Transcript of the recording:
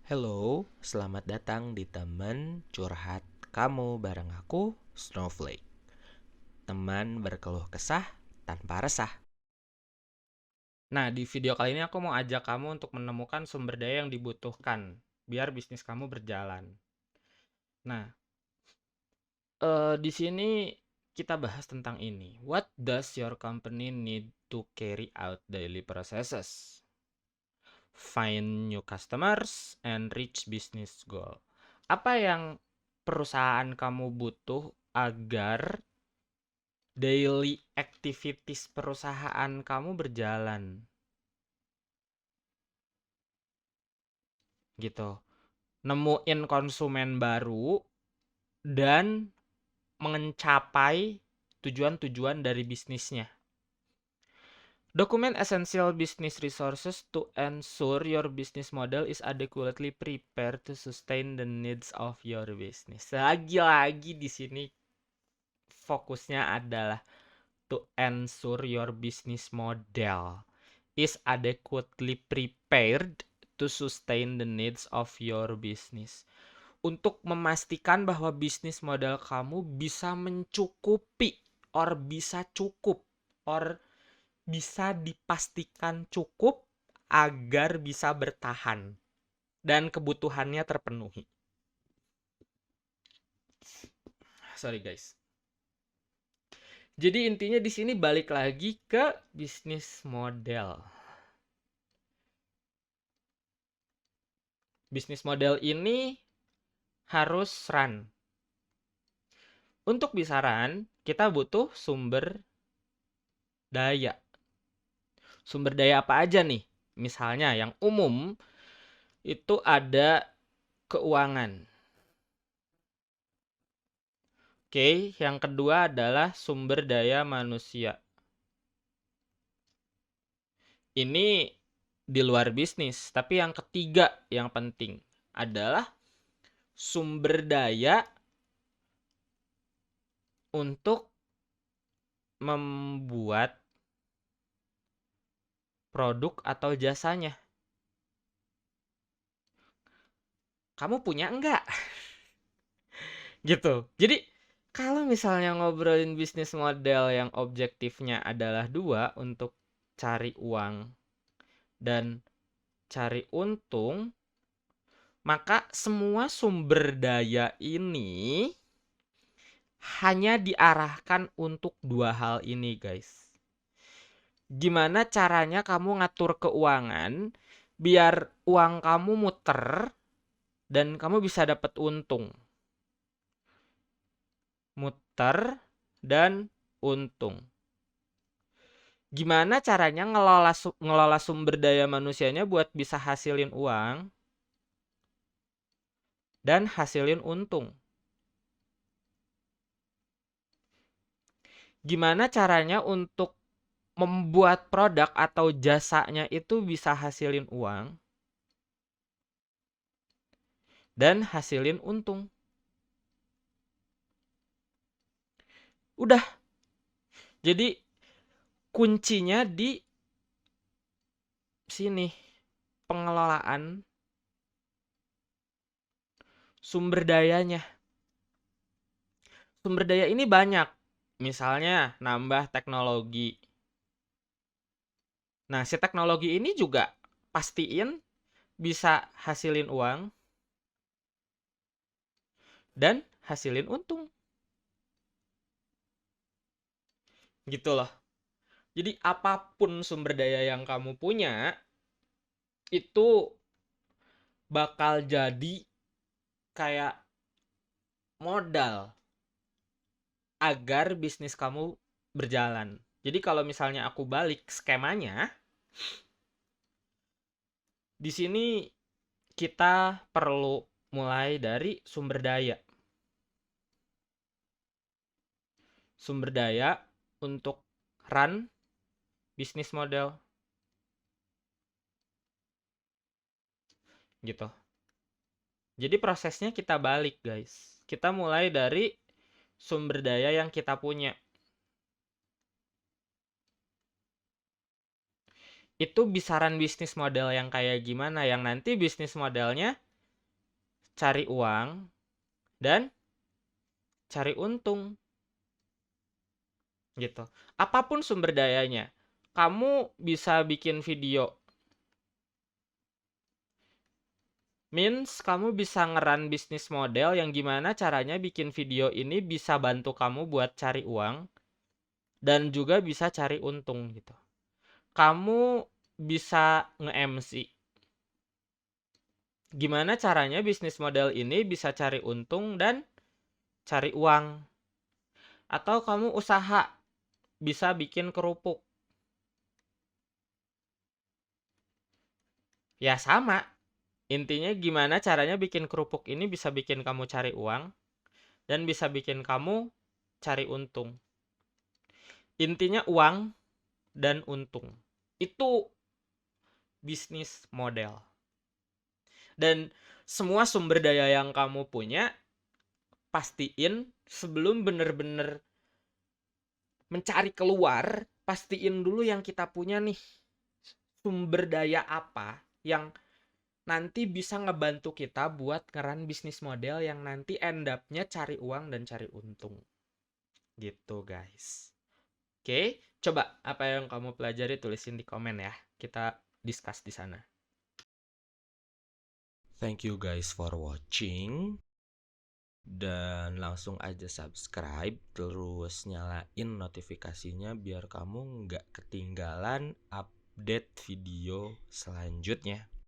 Halo, selamat datang di teman curhat kamu bareng aku, Snowflake. Teman berkeluh kesah tanpa resah. Nah, di video kali ini aku mau ajak kamu untuk menemukan sumber daya yang dibutuhkan biar bisnis kamu berjalan. Nah, di sini kita bahas tentang ini. What does your company need to carry out daily processes? Find new customers and reach business goal. Apa yang perusahaan kamu butuh agar daily activities perusahaan kamu berjalan? Gitu. Nemuin konsumen baru dan mencapai tujuan-tujuan dari bisnisnya. Document essential business resources to ensure your business model is adequately prepared to sustain the needs of your business. Lagi-lagi di sini fokusnya adalah to ensure your business model is adequately prepared to sustain the needs of your business. Untuk memastikan bahwa bisnis model kamu bisa mencukupi or bisa cukup or bisa dipastikan cukup agar bisa bertahan dan kebutuhannya terpenuhi. Sorry guys. Jadi intinya di sini balik lagi ke bisnis model. Bisnis model ini harus run. Untuk bisa run, kita butuh sumber daya. Sumber daya apa aja nih? Misalnya yang umum itu ada keuangan. Oke, yang kedua adalah sumber daya manusia. Ini di luar bisnis, tapi yang ketiga yang penting adalah sumber daya untuk membuat produk atau jasanya. Kamu punya enggak? Gitu. Jadi kalau misalnya ngobrolin bisnis model yang objektifnya adalah dua, untuk cari uang dan cari untung, maka semua sumber daya ini hanya diarahkan untuk dua hal ini, guys. Gimana caranya kamu ngatur keuangan biar uang kamu muter dan kamu bisa dapat untung. Muter dan untung. Gimana caranya ngelola sumber daya manusianya buat bisa hasilin uang dan hasilin untung. Gimana caranya untuk membuat produk atau jasanya itu bisa hasilin uang dan hasilin untung. Udah. Jadi kuncinya di sini, pengelolaan sumber dayanya. Sumber daya ini banyak. Misalnya nambah teknologi. Nah, si teknologi ini juga pastiin bisa hasilin uang dan hasilin untung. Gitu loh. Jadi apapun sumber daya yang kamu punya, itu bakal jadi kayak modal agar bisnis kamu berjalan. Jadi kalau misalnya aku balik skemanya, di sini kita perlu mulai dari sumber daya. Sumber daya untuk run bisnis model gitu. Jadi prosesnya kita balik, guys. Kita mulai dari sumber daya yang kita punya. Itu bisa run bisnis model yang kayak gimana, yang nanti bisnis modelnya cari uang, dan cari untung. Gitu. Apapun sumber dayanya. Kamu bisa bikin video. Means kamu bisa ngeran bisnis model yang gimana caranya bikin video ini bisa bantu kamu buat cari uang dan juga bisa cari untung gitu. Kamu bisa nge-MC. Gimana caranya bisnis model ini bisa cari untung dan cari uang. Atau kamu usaha bisa bikin kerupuk. Ya sama. Intinya gimana caranya bikin kerupuk ini bisa bikin kamu cari uang dan bisa bikin kamu cari untung. Intinya uang dan untung. Itu bisnis model. Dan semua sumber daya yang kamu punya, pastiin sebelum bener-bener mencari keluar, pastiin dulu yang kita punya nih. Sumber daya apa yang nanti bisa ngebantu kita buat ngeran bisnis model yang nanti end up-nya cari uang dan cari untung. Gitu guys. Oke, coba apa yang kamu pelajari tulisin di komen ya. Kita discuss di sana. Thank you guys for watching. Dan langsung aja subscribe, terus nyalain notifikasinya biar kamu nggak ketinggalan update video selanjutnya.